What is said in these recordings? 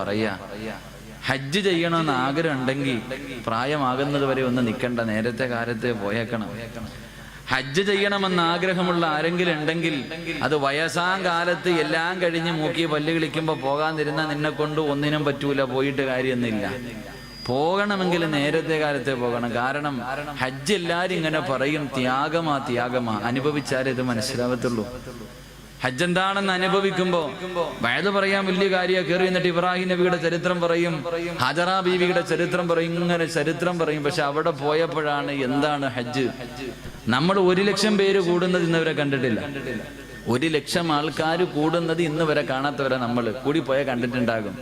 പറയാ, ഹജ്ജ് ചെയ്യണമെന്ന് ആഗ്രഹം ഉണ്ടെങ്കിൽ പ്രായമാകുന്നത് വരെ ഒന്ന് നിൽക്കണ്ട, നേരത്തെ കാലത്തെ പോയേക്കണം. ഹജ്ജ് ചെയ്യണമെന്ന് ആഗ്രഹമുള്ള ആരെങ്കിലും ഉണ്ടെങ്കിൽ അത് വയസ്സാം കാലത്ത് എല്ലാം കഴിഞ്ഞ് മൂക്കി പല്ല് കളിക്കുമ്പോൾ പോകാതിരുന്നാൽ നിന്നെ കൊണ്ട് ഒന്നിനും പറ്റൂല, പോയിട്ട് കാര്യമൊന്നുമില്ല. പോകണമെങ്കിൽ നേരത്തെ കാലത്തെ പോകണം. കാരണം ഹജ്ജ് എല്ലാവരും ഇങ്ങനെ പറയും, ത്യാഗമാ ത്യാഗമാ, അനുഭവിച്ചാലേ ഇത് മനസ്സിലാവത്തുള്ളൂ. ഹജ്ജ് എന്താണെന്ന് അനുഭവിക്കുമ്പോ വയത് പറയാൻ വലിയ കാര്യമാണ്. കയറി എന്നിട്ട് ഇബ്രാഹിം നബിയുടെ ചരിത്രം പറയും, ഹജറ ബീവിയുടെ ചരിത്രം പറയും, ഇങ്ങനെ ചരിത്രം പറയും. പക്ഷെ അവിടെ പോയപ്പോഴാണ് എന്താണ് ഹജ്ജ്. നമ്മൾ 1,00,000 പേര് കൂടുന്നത് ഇന്നുവരെ കണ്ടിട്ടില്ല. 1,00,000 ആൾക്കാർ കൂടുന്നത് ഇന്ന് വരെ കാണാത്തവരെ നമ്മൾ കൂടി പോയാൽ കണ്ടിട്ടുണ്ടാകും.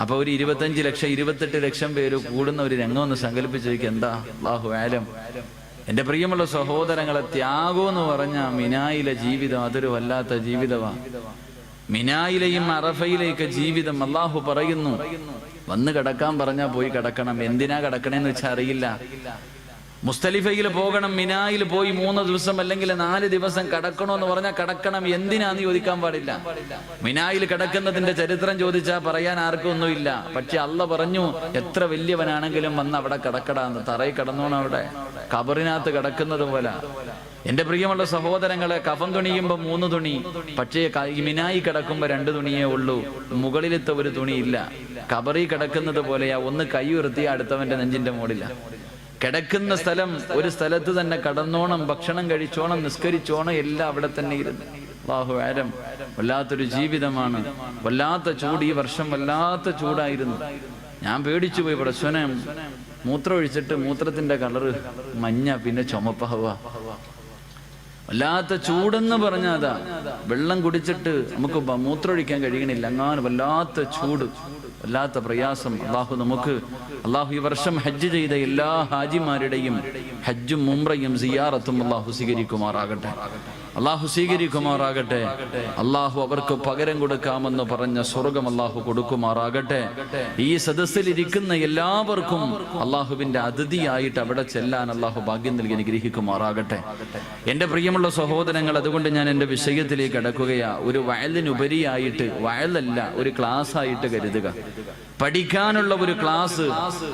അപ്പൊ ഒരു 25 ലക്ഷം 28 ലക്ഷം പേര് കൂടുന്ന ഒരു രംഗം ഒന്ന് സങ്കല്പിച്ചു ചോദിക്കുക, എന്താ അല്ലാഹു ആലം. എന്റെ പ്രിയമുള്ള സഹോദരങ്ങളെ, ത്യാഗം എന്ന് പറഞ്ഞ മിനായിലെ ജീവിതം അതൊരു വല്ലാത്ത ജീവിതമാണ്. മിനായിലെയും അറഫയിലേക്ക് ജീവിതം അല്ലാഹു പറയുന്നു, വന്ന് കിടക്കാൻ പറഞ്ഞാൽ പോയി കിടക്കണം. എന്തിനാ കിടക്കണേന്ന് വെച്ചാൽ അറിയില്ല. മുസ്തലിഫയിൽ പോകണം, മിനായിൽ പോയി 3 ദിവസം അല്ലെങ്കിൽ 4 ദിവസം കിടക്കണമെന്ന് പറഞ്ഞാൽ കിടക്കണം. എന്തിനാന്ന് ചോദിക്കാൻ പാടില്ല. മിനായിൽ കിടക്കുന്നതിന്റെ ചരിത്രം ചോദിച്ചാൽ പറയാൻ ആർക്കും ഒന്നുമില്ല. പക്ഷെ അള്ള പറഞ്ഞു, എത്ര വലിയവനാണെങ്കിലും വന്ന് അവിടെ കിടക്കടാന്ന്. തറയിൽ കിടന്നോണം, അവിടെ ഖബറിനകത്ത് കിടക്കുന്നത് പോലെ. എന്റെ പ്രിയമുള്ള സഹോദരങ്ങളെ, കഫൻ തുണിയുമ്പോ 3 തുണി, പക്ഷേ മിനായി കിടക്കുമ്പോ 2 തുണിയേ ഉള്ളൂ. മുകളിലത്തെ ഒരു തുണിയില്ല. ഖബറി കിടക്കുന്നത് പോലെയാ. ഒന്ന് കൈ ഉയർത്തിയ അടുത്തവന്റെ നെഞ്ചിന്റെ മുകളില. കിടക്കുന്ന സ്ഥലം ഒരു സ്ഥലത്ത് തന്നെ കടന്നോണം, ഭക്ഷണം കഴിച്ചോണം, നിസ്കരിച്ചോണം, എല്ലാം അവിടെ തന്നെ ഇരുന്ന്. അല്ലാഹു ആലം. വല്ലാത്തൊരു ജീവിതമാണ്. വല്ലാത്ത ചൂട്. ഈ വർഷം വല്ലാത്ത ചൂടായിരുന്നു. ഞാൻ പേടിച്ചു പോയി. പ്രശ്നം മൂത്രം ഒഴിച്ചിട്ട് മൂത്രത്തിന്റെ കളറ് മഞ്ഞ, പിന്നെ ചുമപ്പാവുക. വല്ലാത്ത ചൂടെന്ന് പറഞ്ഞാൽ അതാ. വെള്ളം കുടിച്ചിട്ട് നമുക്ക് മൂത്രമൊഴിക്കാൻ കഴിയണില്ല. അങ്ങനെ വല്ലാത്ത ചൂട്, വല്ലാത്ത പ്രയാസം. അള്ളാഹു ഈ വർഷം ഹജ്ജ് ചെയ്ത എല്ലാ ഹാജിമാരുടെയും ഹജ്ജും ഉംറയും സിയാറത്തും അള്ളാഹു സ്വീകരിക്കുമാറാകട്ടെ. അള്ളാഹു അവർക്ക് പകരം കൊടുക്കാമെന്ന് പറഞ്ഞ സ്വർഗം അള്ളാഹു കൊടുക്കുമാറാകട്ടെ. ഈ സദസ്സിൽ ഇരിക്കുന്ന എല്ലാവർക്കും അള്ളാഹുവിന്റെ അതിഥിയായിട്ട് അവിടെ ചെല്ലാൻ അള്ളാഹു ഭാഗ്യം നൽകി അനുഗ്രഹിക്കുമാറാകട്ടെ. എന്റെ പ്രിയമുള്ള സഹോദരങ്ങൾ, അതുകൊണ്ട് ഞാൻ എന്റെ വിഷയത്തിലേക്ക് കടക്കുകയാ. ഒരു വയലിനുപരിയായിട്ട്, വയലല്ല, ഒരു ക്ലാസ് ആയിട്ട് കരുതുക. പഠിക്കാനുള്ള ഒരു ക്ലാസ്,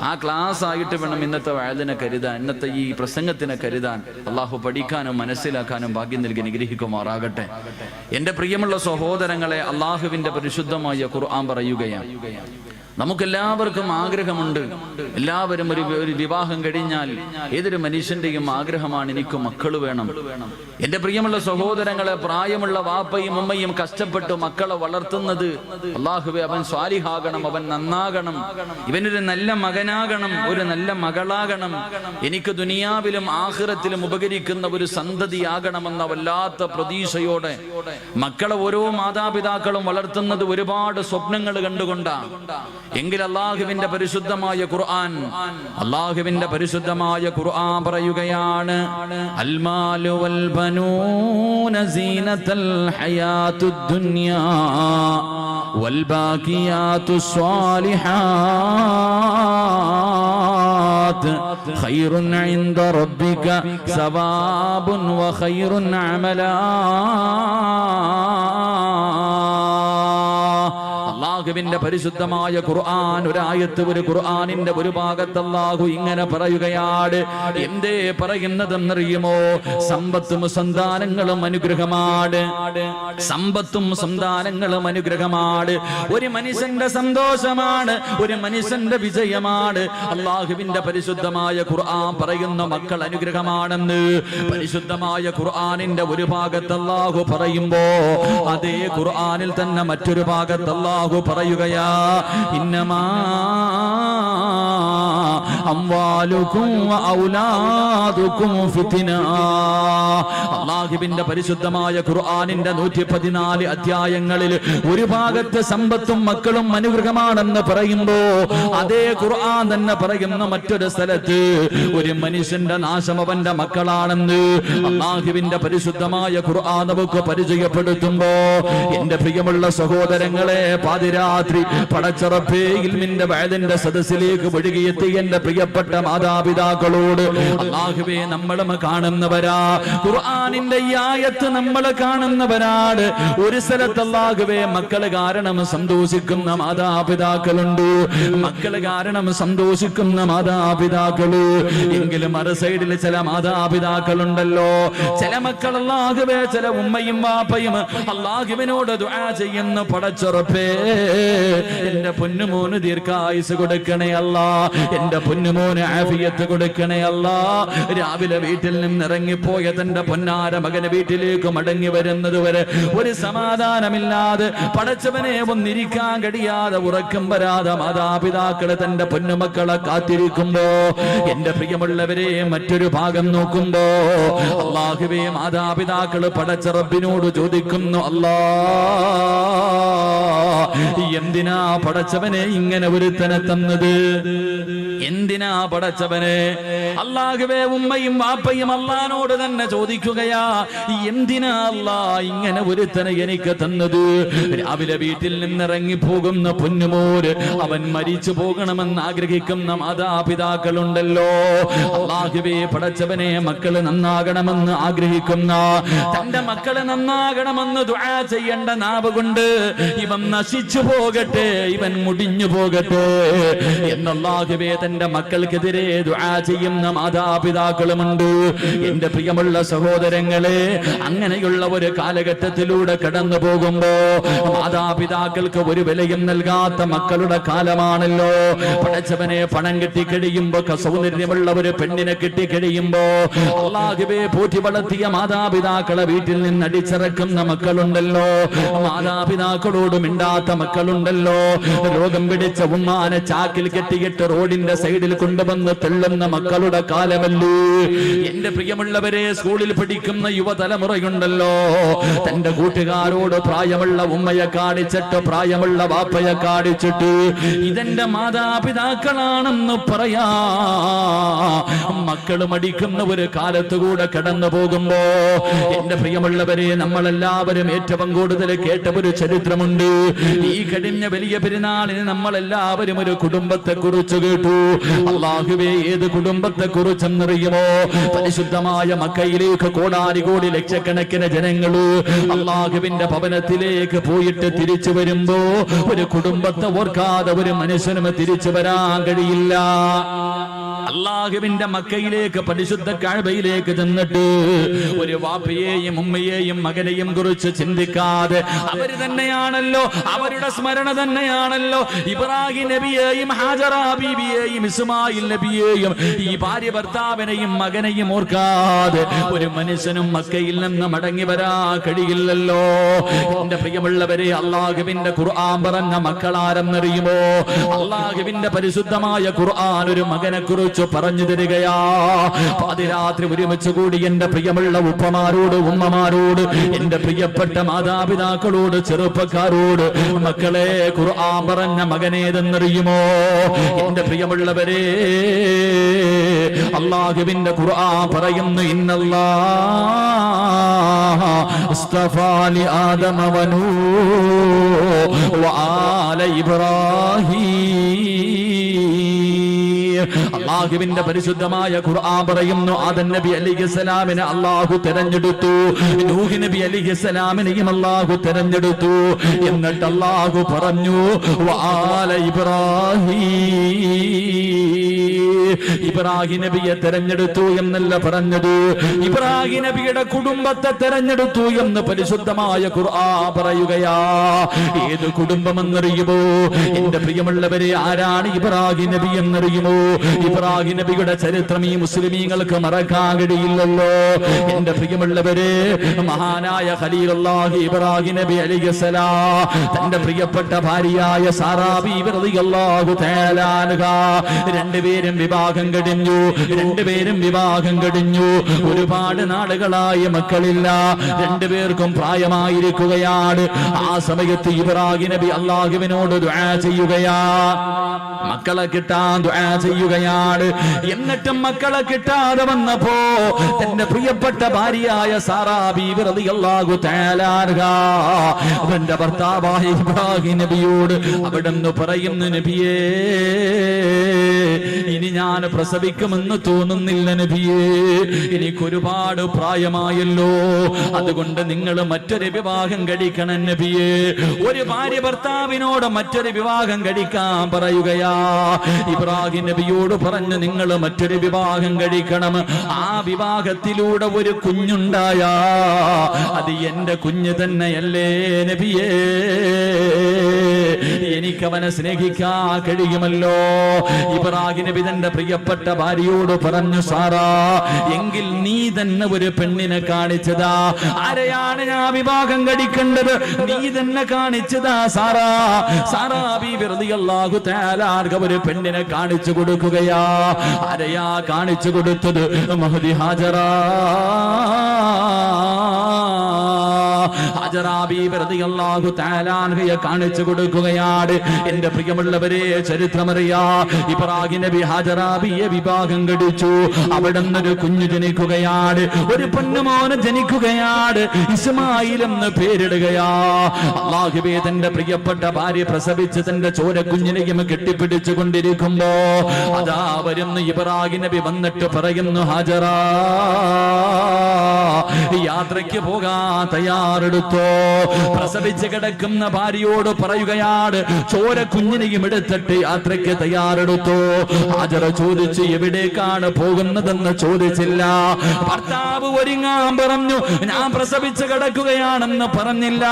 ആ ക്ലാസ് ആയിട്ട് വേണം ഇന്നത്തെ വയലിനെ കരുതാൻ, ഇന്നത്തെ ഈ പ്രസംഗത്തിനെ കരുതാൻ. അള്ളാഹു പഠിക്കാനും മനസ്സിലാക്കാനും ഭാഗ്യം നൽകി അനുഗ്രഹിക്കുമാറാകട്ടെ. എന്റെ പ്രിയമുള്ള സഹോദരങ്ങളെ, അള്ളാഹുവിന്റെ പരിശുദ്ധമായ ഖുർആൻ പറയുകയാണ്, നമുക്കെല്ലാവർക്കും ആഗ്രഹമുണ്ട്. എല്ലാവരും ഒരു വിവാഹം കഴിഞ്ഞാൽ ഏതൊരു മനുഷ്യന്റെയും ആഗ്രഹമാണ്, എനിക്ക് മക്കൾ വേണം. എന്റെ പ്രിയമുള്ള സഹോദരങ്ങളെ, പ്രായമുള്ള വാപ്പയും ഉമ്മയും കഷ്ടപ്പെട്ട് മക്കളെ വളർത്തുന്നത്, അല്ലാഹുവേ അവൻ സ്വാലിഹാകണം, അവൻ നന്നാകണം, ഇവനൊരു നല്ല മകനാകണം, ഒരു നല്ല മകളാകണം, എനിക്ക് ദുനിയാവിലും ആഖിറത്തിലും ഉപകരിക്കുന്ന ഒരു സന്തതിയാകണമെന്ന വല്ലാത്ത പ്രതീക്ഷയോടെ മക്കളെ ഓരോ മാതാപിതാക്കളും വളർത്തുന്നത് ഒരുപാട് സ്വപ്നങ്ങൾ കണ്ടുകൊണ്ടാണ്. എങ്കിൽ അല്ലാഹുവിന്റെ പരിശുദ്ധമായ ഖുർആൻ പറയുകയാണ്, അൽമാലു വൽ ബനൂന സീനത്തുൽ ഹയാത്തുദ് ദുനിയാ വൽ ബാഖിയാത്തുസ് സ്വാലിഹാത്ത് ഖൈറുൻ ഇൻദ റബ്ബിക സവാബുൻ വ ഖൈറുൻ അമലാ. അല്ലാഹുവിന്റെ പരിശുദ്ധമായ ഖുർആൻ, ഒരായത്ത്, ഒരു ഖുർആനിന്റെ ഒരു ഭാഗത്ത് അല്ലാഹു ഇങ്ങനെ പറയുകയാണ്. എന്തേ പറയുന്നതെന്നറിയുമോ? സമ്പത്തും സന്താനങ്ങളും അനുഗ്രഹമാണ്. സമ്പത്തും സന്താനങ്ങളും അനുഗ്രഹമാണ്. ഒരു മനുഷ്യന്റെ സന്തോഷമാണ്, ഒരു മനുഷ്യന്റെ വിജയമാണ്. അല്ലാഹുവിന്റെ പരിശുദ്ധമായ ഖുർആൻ പറയുന്ന മക്കൾ അനുഗ്രഹമാണെന്ന് പരിശുദ്ധമായ ഖുർആനിന്റെ ഒരു ഭാഗത്ത് അല്ലാഹു പറയുമ്പോ, അതേ ഖുർആനിൽ തന്നെ മറ്റൊരു ഭാഗത്ത് അല്ലാഹു പറയുകയാ, ഇന്നമാ അംവാലുകും വഔലാദുകും ഫിത്ന. അല്ലാഹുവിന്റെ പരിശുദ്ധമായ ഖുർആനിന്റെ 114 അധ്യായങ്ങളിൽ ഒരു ഭാഗത്ത് സമ്പത്തും മക്കളും അനുഗ്രഹമാണെന്ന് പറയുമ്പോ, അതേ ഖുർആൻ തന്നെ പറയുന്ന മറ്റൊരു സ്ഥലത്ത് ഒരു മനുഷ്യന്റെ നാശം അവന്റെ മക്കളാണെന്ന് അല്ലാഹുവിന്റെ പരിശുദ്ധമായ ഖുർആൻ നമുക്ക് പരിചയപ്പെടുത്തുമ്പോ, എന്റെ പ്രിയമുള്ള സഹോദരങ്ങളെ, പാതിരാത്രി പടച്ചറപ്പേ ഇൽമിന്റെ വഅദിന്റെ സദസ്സിലേക്ക് ഒഴുകിയെത്തി എന്റെ പ്രിയപ്പെട്ട മാതാപിതാക്കളോട് അല്ലാഹുവേ നമ്മളും കാണുന്നവരാ, ഖുർആനിന്റെ ഈ ആയത്ത് നമ്മൾ കാണുന്നവരാണ്. ഒരു സ്ഥലത്ത് അല്ലാഹുവേ മക്കള് കാരണം സന്തോഷിക്കുന്ന മാതാപിതാക്കളുണ്ട്, മക്കള് കാരണം സന്തോഷിക്കുന്ന മാതാപിതാക്കള്. എങ്കിലും മറു സൈഡിൽ ചില മാതാപിതാക്കളുണ്ടല്ലോ, ചില മക്കൾ അല്ലാഹുവേ, ചില ഉമ്മയും വാപ്പയും അല്ലാഹുവിനോട് ദുആ ചെയ്യുന്ന, പടച്ചുറപ്പേ എന്റെ പൊന്നുമോന് ദീർഘായുസ് കൊടുക്കണേ അല്ലാ, എന്റെ പൊന്നുമോന് ആഫിയത്ത് കൊടുക്കണേ അല്ലാ. രാവിലെ വീട്ടിൽ നിന്ന് ഇറങ്ങിപ്പോയ തന്റെ പൊന്നാര മകന് വീട്ടിലേക്ക് മടങ്ങി വരുന്നത് വരെ ഒരു സമാധാനമില്ലാതെ, പടച്ചവനെ ഒന്നിരിക്കാൻ കഴിയാതെ, ഉറക്കം വരാതെ മാതാപിതാക്കള് തന്റെ പൊന്നുമക്കളെ കാത്തിരിക്കുമ്പോ, എന്റെ പ്രിയമുള്ളവരെ മറ്റൊരു ഭാഗം നോക്കുമ്പോ അല്ലാഹുവേ മാതാപിതാക്കള് പടച്ച റബ്ബിനോട് ചോദിക്കുന്നു, അല്ലാ എന്തിനാ പടച്ചവനെ ഇങ്ങനെ ഒരുത്തനെ തന്നത്, എന്തിനാ പടച്ചവനെ? അല്ലാഹുവേ ഉമ്മയും വാപ്പയും അല്ലാഹുവോട് തന്നെ ചോദിക്കുകയാ, എന്തിനാ അല്ലാ ഇങ്ങനെ ഒരുത്തനെ എനിക്ക് തന്നത്? രാവിലെ വീട്ടിൽ നിന്നിറങ്ങി പോകുന്ന പൊന്നുമോര്, അവൻ മരിച്ചു പോകണമെന്ന് ആഗ്രഹിക്കുന്ന മാതാപിതാക്കളുണ്ടല്ലോ. അല്ലാഹുവേ പടച്ചവനെ മക്കള് നന്നാകണമെന്ന് ആഗ്രഹിക്കുന്ന, തന്റെ മക്കള് നന്നാകണമെന്ന് ദുആ ചെയ്യേണ്ട നാവ് കൊണ്ട് ഇവൻ നശിച്ചു പോകട്ടെ, ഇവൻ മുടിഞ്ഞു പോകട്ടെ എന്നല്ലാഹുവേ തന്റെ മക്കൾക്കെതിരെ ദുആ ചെയ്യുന്ന മാതാപിതാക്കളുമുണ്ട്. എന്റെ പ്രിയമുള്ള സഹോദരങ്ങളെ, അങ്ങനെയുള്ള ഒരു കാലഘട്ടത്തിലൂടെ കടന്നു പോകുമ്പോ മാതാപിതാക്കൾക്ക് ഒരു വിലയും നൽകാത്ത മക്കളുടെ കാലമാണല്ലോ. പടച്ചവനെ പണം കിട്ടിക്കഴിയുമ്പോ, സൗന്ദര്യമുള്ള ഒരു പെണ്ണിനെ കിട്ടിക്കഴിയുമ്പോ അല്ലാഹുവേ പോറ്റി വളർത്തിയ മാതാപിതാക്കളെ വീട്ടിൽ നിന്ന് അടിച്ചിറക്കുന്ന മക്കളുണ്ടല്ലോ, മാതാപിതാക്കളോട് മിണ്ടാത്ത മക്കളുണ്ടല്ലോ, രോഗം പിടിച്ച ഉമ്മാനെ ചാക്കിൽ കെട്ടിയിട്ട് റോഡിന്റെ സൈഡിൽ കൊണ്ടുവന്ന് തെള്ളുന്ന മക്കളുടെ കാലമല്ലേ. എന്റെ പ്രിയമുള്ളവരെ, സ്കൂളിൽ പഠിക്കുന്ന യുവതലമുറയുണ്ടല്ലോ, തന്റെ കൂട്ടുകാരോട് പ്രായമുള്ള ഉമ്മയെ കാണിച്ചിട്ട്, പ്രായമുള്ള വാപ്പയെ കാണിച്ചിട്ട് ഇതെന്റെ മാതാപിതാക്കളാണെന്ന് പറയാ മക്കള് മടിക്കുന്ന ഒരു കാലത്തുകൂടെ കടന്നു പോകുമ്പോ, എന്റെ പ്രിയമുള്ളവരെ, നമ്മളെല്ലാവരും ഏറ്റവും കൂടുതൽ കേട്ട ഒരു ചരിത്രമുണ്ട്. ഈ കഴിഞ്ഞ വലിയ പെരുന്നാളിന് നമ്മളെല്ലാവരും ഒരു കുടുംബത്തെ കുറിച്ച് കേട്ടു. അല്ലാഹുവേ ഏത് കുടുംബത്തെ കുറിച്ചെന്നറിയുമോ? പരിശുദ്ധമായ മക്കയിലേക്ക് കോടാനുകോടി ലക്ഷക്കണക്കിന് ജനങ്ങള് അല്ലാഹുവിന്റെ ഭവനത്തിലേക്ക് പോയിട്ട് തിരിച്ചു വരുമ്പോ ഒരു കുടുംബത്തെ ഓർക്കാതെ ഒരു മനുഷ്യനും തിരിച്ചു വരാൻ കഴിയില്ല. അല്ലാഹുവിന്റെ മക്കയിലേക്ക്, പരിശുദ്ധ കഅബയിലേക്ക് ചെന്നിട്ട് ഒരു വാപ്പയെയും ഉമ്മയെയും മകനെയും കുറിച്ച് ചിന്തിക്കാതെ, അവര് തന്നെയാണല്ലോ, അവരുടെ സ്മരണ തന്നെയാണല്ലോ ഇബ്രാഹിം നബിയെയും ഹാജറ ബീബിയെയും ഇസ്മായിൽ നബിയെയും ഈ ഭാര്യ ഭർത്താവിനെയും മകനെയും ഓർക്കാതെ ഒരു മനുഷ്യനും മക്കയിൽ നിന്ന് മടങ്ങി വരാൻ കഴിയില്ലല്ലോ. എന്റെ പ്രിയമുള്ളവരെ, അല്ലാഹുവിന്റെ ഖുർആൻ പറഞ്ഞ മക്കളാരെന്നറിയുമോ? അല്ലാഹുവിന്റെ പരിശുദ്ധമായ ഖുർആൻ ഒരു മകനെ കുറിച്ച് പറഞ്ഞു തരികയാ. പാതിരാത്രി ഒരുമിച്ച് കൂടി എന്റെ പ്രിയമുള്ള ഉപ്പമാരോട്, ഉമ്മമാരോട്, എന്റെ പ്രിയപ്പെട്ട മാതാപിതാക്കളോട്, ചെറുപ്പക്കാരോട്, മക്കളെ ഖുർആൻ പറഞ്ഞ മകനേതെന്നറിയുമോ? എന്റെ പ്രിയമുള്ളവരെ, അല്ലാഹുവിന്റെ ഖുർആൻ പറയുന്നു, ഇന്നല്ലാഹ ഇസ്തഫാ ലി ആദമ വനൂഹ വആല ഇബ്രാഹീം. അല്ലാഹുവിന്റെ പരിശുദ്ധമായ ഖുർആൻ പറയുന്നു, ആദം നബി അലൈഹിസ്സലാമിനെ അല്ലാഹു തിരഞ്ഞെടുത്തു, നൂഹ് നബി അലൈഹിസ്സലാമിനെയും അല്ലാഹു തിരഞ്ഞെടുത്തു. എന്നിട്ട് അല്ലാഹു പറഞ്ഞു, വആല ഇബ്രാഹിം നബിയെ തെരഞ്ഞെടുത്തു എന്നല്ല പറഞ്ഞത്, ഇബ്രാഹിം നബിയുടെ കുടുംബത്തെ തെരഞ്ഞെടുത്തു എന്ന് പരിശുദ്ധമായ ഖുർആൻ പറയുകയാ. ഏത് കുടുംബമെന്നറിയുമോ? എന്റെ പ്രിയമുള്ളവരെ, ആരാണ് ഇബ്രാഹിം നബി എന്നറിയുമോ? ഇബ്രാഹിം നബിയുടെ ചരിത്രം ഈ മുസ്ലിമീങ്ങൾക്ക് മറക്കാൻ കഴിയില്ലല്ലോ. എന്റെ പ്രിയമുള്ളവരെ, മഹാനായ ഖലീലുള്ളാഹി ഇബ്രാഹിം നബി അലൈഹിസ്സലാം തന്റെ പ്രിയപ്പെട്ട ഭാര്യയായ സാറാ ബീവി റളിയല്ലാഹു തആല അൻഹാ രണ്ടുപേരും വിവാഹം കഴിഞ്ഞു. ഒരുപാട് നാളുകളായി മക്കളില്ല, രണ്ടുപേർക്കും പ്രായമായിരിക്കുകയാണ്. ആ സമയത്ത് ഇബ്രാഹിം നബി അല്ലാഹുവിനോട് ദുആ ചെയ്യുകയാ, മക്കളെ കിട്ടാൻ ദുആ ചെയ്യുകയാണ്. എന്നിട്ടും മക്കളെ കിട്ടാതെ വന്നപ്പോ തന്റെ പ്രിയപ്പെട്ട ഭാര്യയായ സാറാ ബീവി റളിയല്ലാഹു തആല അൻഹാ അവന്റെ ഭർത്താവായ ഇബ്രാഹിം നബിയോട് അവിടുന്ന് പറയുന്നു, നബിയേ ഇനി ഞാൻ പ്രസവിക്കുമെന്ന് തോന്നുന്നില്ല നബിയേ, എനിക്കൊരുപാട് പ്രായമായല്ലോ, അതുകൊണ്ട് നിങ്ങൾ മറ്റൊരു വിവാഹം കഴിക്കണം നബിയേ. ഒരു ഭാര്യ ഭർത്താവിനോട് മറ്റൊരു വിവാഹം കഴിക്കാൻ പറയുകയാ. ഇബ്രാഹിം നബിയോട് പറഞ്ഞു, നിങ്ങൾ മറ്റൊരു വിവാഹം കഴിക്കണം. ആ വിവാഹത്തിലൂടെ ഒരു കുഞ്ഞുണ്ടായാ അത് എന്റെ കുഞ്ഞ് തന്നെയല്ലേ നബിയേ, എനിക്കവനെ സ്നേഹിക്കാൻ കഴിയുമല്ലോ. ഇബ്രാഹിം നബി തന്റെ പ്രിയപ്പെട്ട ഭാര്യയോട് പറഞ്ഞു, സാറാ, എങ്കിൽ നീ തന്നെ ഒരു പെണ്ണിനെ കാണിച്ചതാ. ആരെയാണ് ഞാൻ വിവാഹം കഴിക്കേണ്ടത്? നീ തന്നെ കാണിച്ചതാ സാറാ. സാറാ ബീവി റളിയല്ലാഹു തആല ഒരു പെണ്ണിനെ കാണിച്ചു കൊടുക്കുകയാ. ആരെയാ കാണിച്ചു കൊടുത്തത്? മഹദി ഹാജറ. ഹാജറാ ബീവി റളിയല്ലാഹു തആല അൻഹയെ കാണിച്ചു കൊടുക്കുകയാണ്. എന്റെ പ്രിയമുള്ളവരെ, ചരിത്രമറിയാ, ഇബ്രാഹിം നബി ഹാജറാ ബിയെ വിവാഹം കഴിച്ചു. അവിടെ നിന്നൊരു കുഞ്ഞു ജനിക്കുകയാണ്, ഒരു പൊന്നുമോന് ജനിക്കുകയാണ്. ഇസ്മായിൽ എന്ന് പേരിടുകയാ. അല്ലാഹുവേ, തന്റെ പ്രിയപ്പെട്ട ഭാര്യ പ്രസവിച്ച് തന്റെ ചോരക്കുഞ്ഞിനെയും കെട്ടിപ്പിടിച്ചു കൊണ്ടിരിക്കുമ്പോ അതാ വരുന്നു ഇബ്രാഹിം നബി. വന്നിട്ട് പറയുന്നു, ഹാജറാ, യാത്രയ്ക്ക് പോകാൻ തയ്യാറെടുത്തോ. പ്രസവിച്ച് കിടക്കുന്ന ഭാര്യയോട് പറയുകയാണ്, ചോര കുഞ്ഞിനെയും എടുത്തിട്ട് യാത്രയ്ക്ക് തയ്യാറെടുത്തോ. ഹാജറ ചോദിച്ചു, എവിടേക്കാണ് പോകുന്നതെന്ന് ചോദിച്ചില്ല. ഭർത്താവ് ഒരുങ്ങാൻ പറഞ്ഞു, ഞാൻ പ്രസവിച്ച് കിടക്കുകയാണെന്ന് പറഞ്ഞില്ല.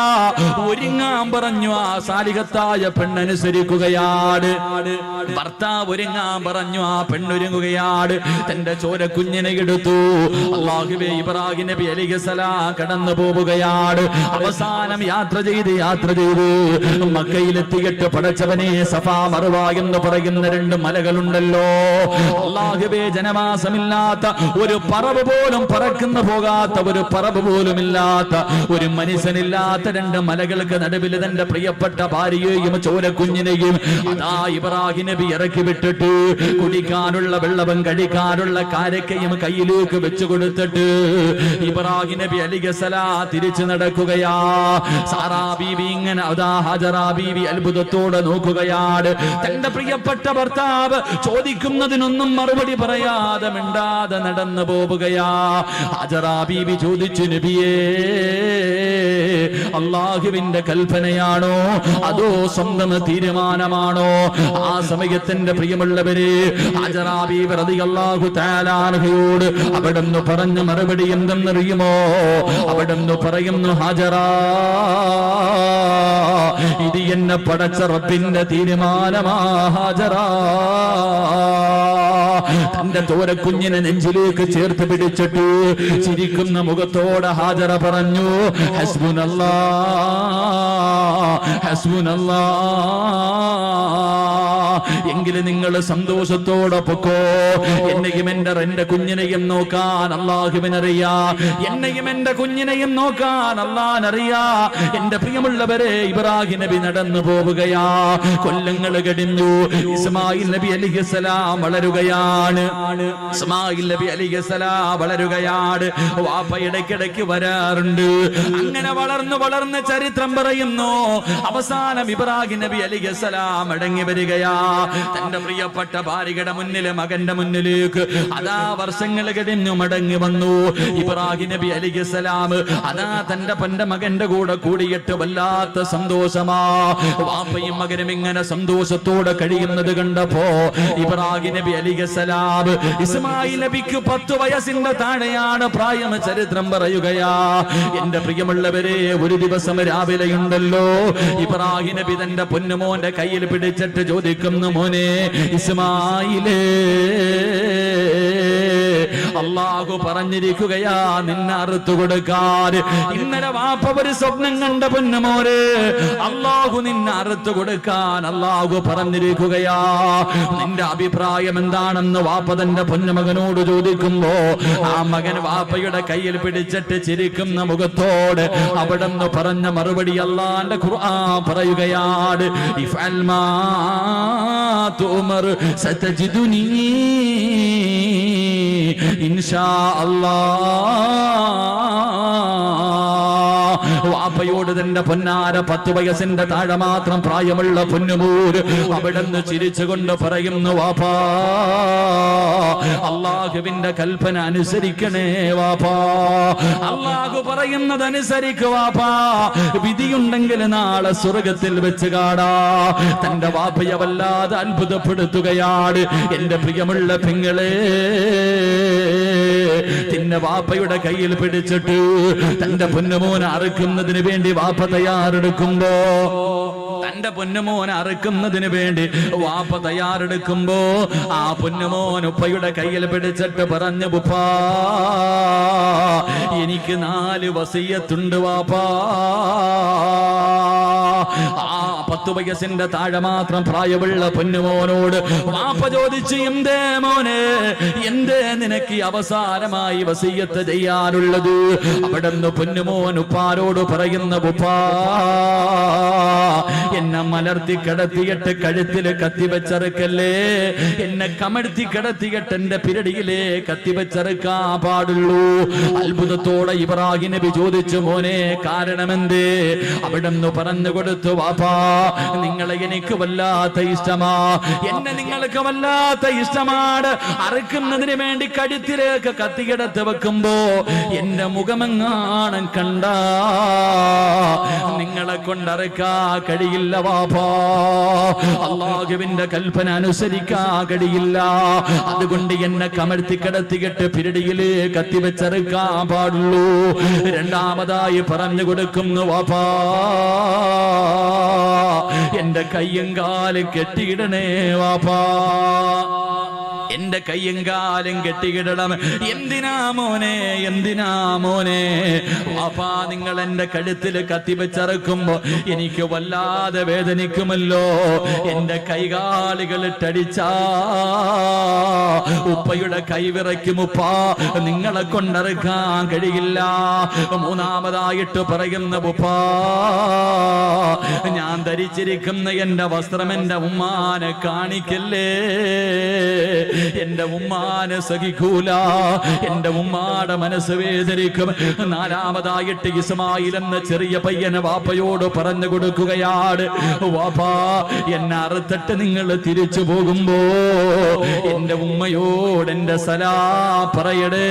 ഒരുങ്ങാൻ പറഞ്ഞു. ആ സാലിഹത്തായ പെണ്ണനുസരിക്കുകയാണ്. ഭർത്താവ് ഒരുങ്ങാൻ പറഞ്ഞു, ആ പെണ്ണൊരുങ്ങുകയാണ്. തന്റെ ചോര കുഞ്ഞിനെ എടുത്തു. അല്ലാഹുവേ, ഇബ്രാഹിം നബി അലൈഹിസ്സലാം കടന്നു പോവുകയാണ്. അവസാനം യാത്ര ചെയ്ത് മക്കയിലെത്തിയിട്ട്, പടച്ചവനെ, സഫാ മർവ എന്ന് പറയുന്ന രണ്ട് മലകളുണ്ടല്ലോ. അല്ലാഹുവേ, ജനവാസമില്ലാത്ത ഒരു പറവ് പോലും പറക്കുന്ന പോകാത്ത ഒരു പറവ് പോലും ഇല്ലാത്ത ഒരു മനുഷ്യനില്ലാത്ത രണ്ട് മലകൾക്ക് നടുവിൽ തന്റെ പ്രിയപ്പെട്ട ഭാര്യയെയും ചോരക്കുഞ്ഞിനെയും അതാ ഇബ്രാഹിം നബി ഇറക്കി വിട്ടിട്ട് കുടിക്കാനുള്ള വെള്ളവും കഴിക്കാനുള്ള കാരക്കയും കയ്യിലേക്ക് വെച്ചു കൊടുത്തിട്ട് ഇബ്രാഹിം നബി അലൈഹിസ്സലാം തിരിച്ചു നടക്കുകയാ. സാറാ ബീവി ഇങ്ങനെ അതാ ഹാജറാ ബീവി അത്ഭുതത്തോടെ നോക്കുകയാണ്. തന്റെ പ്രിയപ്പെട്ട ഭർത്താവ് ചോദിക്കുന്നതിനൊന്നും മറുപടി പറയാതെ മിണ്ടാതെ നടന്നു പോവുകയാ. ഹാജറാ ബീവി ചോദിച്ചു, നബിയേ, അല്ലാഹുവിന്റെ കൽപ്പനയാണോ അതോ സ്വന്തം തീരുമാനമാണോ? ആ സമയത്തിന്റെ പ്രിയമുള്ളവരെ, ഹാജറാ ബീവി റളിയല്ലാഹു തആല അൻഹയോട് അവിടുന്ന് പറഞ്ഞ മറുപടി എന്തെന്നറിയുമോ? അവിടുന്ന് പറയുന്നു, ഹാജറാ, ഇത് എന്നെ പടച്ച റബ്ബിന്റെ തീരുമാനമാ ഹാജറാ. തന്റെ തോരക്കുഞ്ഞിനെ നെഞ്ചിലേക്ക് ചേർത്ത് പിടിച്ചിട്ട് ചിരിക്കുന്ന മുഖത്തോടെ ഹാജറ പറഞ്ഞു, ഹസ്ബുനല്ലാ, ഹസ്ബുനല്ലാ. എങ്കിലും നിങ്ങൾ സന്തോഷത്തോടെ പൊക്കോ. എന്നെയും എന്റെ കുഞ്ഞിനെയും നോക്കാൻ അല്ലാഹുവിനറിയാ. എന്നെയും എന്റെ കുഞ്ഞിനെയും നോക്കാൻ അല്ലാഹുവിനറിയാ. എന്റെ പ്രിയമുള്ളവരെ, ഇബ്രാഹിം നബി നടന്നു പോവുകയാ. കൊല്ലങ്ങൾ കഴിഞ്ഞു. ഇസ്മായിൽ നബി അലൈഹിസ്സലാം വളരുകയാണ്. ഇസ്മായിൽ നബി അലൈഹിസ്സലാം വളരുകയാണ്. വാപ്പ ഇടയ്ക്കിടയ്ക്ക് വരാറുണ്ട്. അങ്ങനെ വളർന്ന് ചരിത്രം പറയുന്നു. അവസാനം ഇബ്രാഹിം നബി അലൈഹിസ്സലാം മടങ്ങി വരികയാ. തന്റെ പ്രിയപ്പെട്ട ഭാര്യയുടെ മുന്നിൽ, മകന്റെ മുന്നിലേക്ക് അതാ വർഷങ്ങൾ കഴിഞ്ഞു മടങ്ങി വന്നു. ഇബ്രാഹിം നബി അലൈഹിസ്സലാം അതാ തന്റെ മകന്റെ കൂടെ കൂടിയിട്ട് വല്ലാത്ത സന്തോഷമാ. വാപ്പയും മകനും ഇങ്ങനെ സന്തോഷത്തോടെ കഴിയുന്നത് കണ്ടപ്പോ ഇബ്രാഹിം നബി അലൈഹിസ്സലാം, ഇസ്മായിൽ നബിക്ക് 10 വയസ്സിന്റെ താഴെയാണ് പ്രായം. ചരിത്രം പറയുകയാ. എന്റെ പ്രിയമുള്ളവരെ, ഒരു ദിവസം രാവിലെയുണ്ടല്ലോ, ഇബ്രാഹിം നബി തന്റെ പൊന്നുമോന്റെ കയ്യിൽ പിടിച്ചിട്ട് ചോദിക്കുന്നു, മോനെ ഇസ്മായിലേ, അല്ലാഹു പറഞ്ഞിരിക്കുകയാ നിന്നെ അറുത്തു കൊടുക്കാൻ. ഇന്നലെ വാപ്പ ഒരു സ്വപ്നം കണ്ട പൊന്നുമോനെ, അല്ലാഹു നിന്നെ അറുത്തു കൊടുക്കാൻ അല്ലാഹു പറഞ്ഞിരിക്കുകയാ. നിന്റെ അഭിപ്രായം എന്താണെന്ന് വാപ്പ തന്റെ പൊന്നുമകനോട് ചോദിക്കുമ്പോ ആ മകൻ വാപ്പയുടെ കയ്യിൽ പിടിച്ചിട്ട് ചിരിക്കുന്ന മുഖത്തോട് അവിടെ നിന്ന് പറഞ്ഞ മറുപടി അല്ലാഹുവിന്റെ ഖുർആൻ പറയുകയാണ്, ഇഫ്അൽ മാ തുമർ സതജിദുനി ഇൻഷാ അല്ലാഹ് വാപ്പയോട് തന്റെ പൊന്നാര 10 വയസ്സിന്റെ താഴെ മാത്രം പ്രായമുള്ള പൊന്നുമോര് അവിടുന്ന് ചിരിച്ചുകൊണ്ട് പറയുന്നു, വാപ്പാ അള്ളാഹുവിന്റെ കൽപ്പന അനുസരിക്കണേ വാപ്പാ, അള്ളാഹു പറയുന്നത് അനുസരിക്കുക വാപ്പാ, വിധിയുണ്ടെങ്കിൽ നാളെ സ്വർഗത്തിൽ വെച്ച് കാണാ. തന്റെ വാപ്പയെ വല്ലാതെ അത്ഭുതപ്പെടുത്തുകയാണ്. എന്റെ പ്രിയമുള്ള പെങ്ങളെ, തിന്ന വാപ്പയുടെ കയ്യിൽ പിടിച്ചിട്ട് തന്റെ പൊന്നുമോനെ അറുക്കുന്നതിന് വേണ്ടി വാപ്പ തയ്യാറെടുക്കുമ്പോ, തന്റെ പൊന്നുമോനെ അറുക്കുന്നതിന് വേണ്ടി വാപ്പ തയ്യാറെടുക്കുമ്പോ ആ പൊന്നുമോൻ ഉപ്പയുടെ കയ്യിൽ പിടിച്ചിട്ട് പറഞ്ഞു, ഉപ്പാ എനിക്ക് 4 വസിയ്യത്തുണ്ട് വാപ്പാ. ആ 10 വയസ്സിന്റെ താഴെ മാത്രം പ്രായമുള്ള പൊന്നുമോനോട് വാപ്പ ചോദിച്ചു, എന്തേ മോനെ, എന്തേ നിനക്ക് അവസാനമായി വസിയ്യത്ത് ചെയ്യാനുള്ളത്? അവിടുന്ന് പൊന്നുമോൻ ഉപ്പാരോട് പറയുന്ന, ഉപ്പാ എന്നെ മലർത്തി കിടത്തിയിട്ട് കഴുത്തിൽ കത്തിവെച്ചറുക്കല്ലേ, എന്നെ കമഴ്ത്തി കിടത്തിയിട്ട് എന്റെ പിരടിയിലെ കത്തിവെച്ചറുക്കാൻ പാടുള്ളൂ. അത്ഭുതത്തോടെ ഇബ്രാഹിം നബി ചോദിച്ചു, മോനെ കാരണമെന്തേ? അവിടുന്ന് പറഞ്ഞു കൊടുത്തു, വാപ്പാ നിങ്ങളെ എനിക്ക് വല്ലാത്ത ഇഷ്ടമാ, എന്നെ നിങ്ങൾക്ക് വല്ലാത്ത ഇഷ്ടമാണ്. അറുക്കുന്നതിന് വേണ്ടി കഴുത്തിലേക്ക് കത്തികിടത്ത് വെക്കുമ്പോ എന്റെ മുഖമെങ്ങാണം കണ്ട നിങ്ങളെ കൊണ്ടറുക്കാ കഴിയില്ല വാപ്പാ, അല്ലാഹുവിന്റെ കൽപ്പന അനുസരിക്കാ കഴിയില്ല. അതുകൊണ്ട് എന്നെ കമഴ്ത്തി കിടത്തിയിട്ട് പിരടിയില് കത്തിവെച്ചറുക്കാൻ പാടുള്ളൂ. രണ്ടാമതായി പറഞ്ഞു കൊടുക്കുന്നു, വാപ്പാ എന്റെ കയ്യും കാലും കെട്ടിയിടണേ വാപ്പാ, എന്റെ കയ്യും കാലും കെട്ടിയിടണം. എന്തിനാ മോനെ, എന്തിനാ മോനെ? വാപ്പാ നിങ്ങൾ എന്റെ കഴുത്തിൽ കത്തിവെച്ചറക്കുമ്പോ എനിക്ക് വല്ലാതെ വേദനിക്കുമല്ലോ. എന്റെ കൈകാലുകൾ ഇട്ടടിച്ചാ ഉപ്പയുടെ കൈവിറയ്ക്കും ഉപ്പാ, നിങ്ങളെ കൊണ്ടറുക്കാൻ കഴിയില്ല. മൂന്നാമതായിട്ട് പറയുന്ന, ഉപ്പാ ഞാൻ ധരിച്ചിരിക്കുന്ന എന്റെ വസ്ത്രം എന്റെ ഉമ്മാനെ കാണിക്കല്ലേ, എന്റെ ഉമ്മാനെ സഹിക്കൂല, എന്റെ ഉമ്മാടെ മനസ്സ് വേദനിക്കും. നാലാമതായിട്ട് ഇസ്മായിൽ എന്ന ചെറിയ പയ്യനെ വാപ്പയോട് പറഞ്ഞു കൊടുക്കുകയാണ്, വാപ്പാ എന്നെ അറുത്തിട്ട് നിങ്ങൾ തിരിച്ചു പോകുമ്പോ എന്റെ ഉമ്മയോട് എന്റെ സലാം പറയടേ,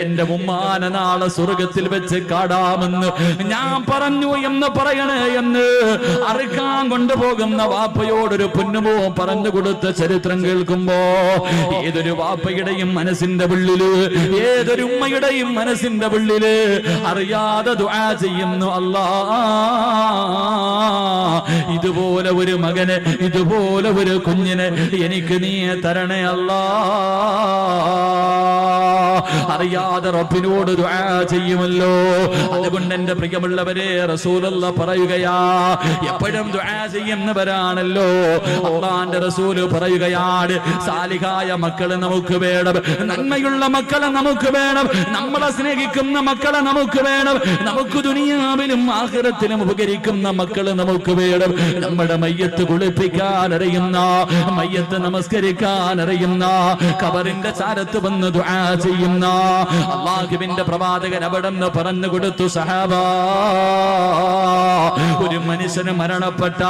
എന്റെ ഉമ്മാനെ നാളെ സ്വർഗത്തിൽ വെച്ച് കാടാമെന്ന് ഞാൻ പറഞ്ഞു എന്ന് പറയണേ എന്ന് അറുക്കാൻ കൊണ്ടുപോകുന്ന വാപ്പയോടൊരു പൊന്നുമോ പറഞ്ഞു കൊടുത്ത ചരിത്രം കേൾക്കുമ്പോ ഏതൊരു വാപ്പയുടെയും മനസ്സിന്റെ ഉള്ളില്, ഏതൊരു ഉമ്മയുടെയും മനസ്സിന്റെ ഉള്ളില് അറിയാതെ ദുആ ചെയ്യുന്നു, അല്ലാ ഇതുപോലെ ഒരു മകന്, ഇതുപോലെ ഒരു കുഞ്ഞിന് എനിക്ക് നീ തരണേ അല്ലാ. അറിയാതെ റബ്ബിനോട് ദുആ ചെയ്യുമല്ലോ. അതുകൊണ്ട് എന്റെ പ്രിയമുള്ളവരെ റസൂലുള്ളാഹി പറയുകയാ, എപ്പോഴും ദുആ ചെയ്യുന്നവരാണല്ലോ. അല്ലാഹുവിന്റെ റസൂൽ പറയുകയാണ്, സാലിഹായ മക്കളെ നമുക്ക് വേണം, നന്മയുള്ള മക്കളെ നമുക്ക് വേണം, നമ്മളെ സ്നേഹിക്കുന്ന മക്കളെ നമുക്ക് വേണം, നമുക്ക് ദുനിയാവിലും ആഖിറത്തിലും ഉപകരിക്കുന്ന മക്കളെ നമുക്ക് വേണം. നമ്മുടെ മയ്യത്ത് കുളിപ്പിക്കാൻ അറിയുന്ന, മയ്യത്ത് നമസ്കരിക്കാൻ അറിയുന്ന, ഖബറിന്റെ ചാരത്ത് വന്ന് ദുആ ചെയ്യുന്ന അല്ലാഹുവിന്റെ പ്രവാചകൻ അവിടെന്ന് പറഞ്ഞു കൊടുത്തു, സഹാബാ ഒരു മനുഷ്യന് മരണപ്പെട്ട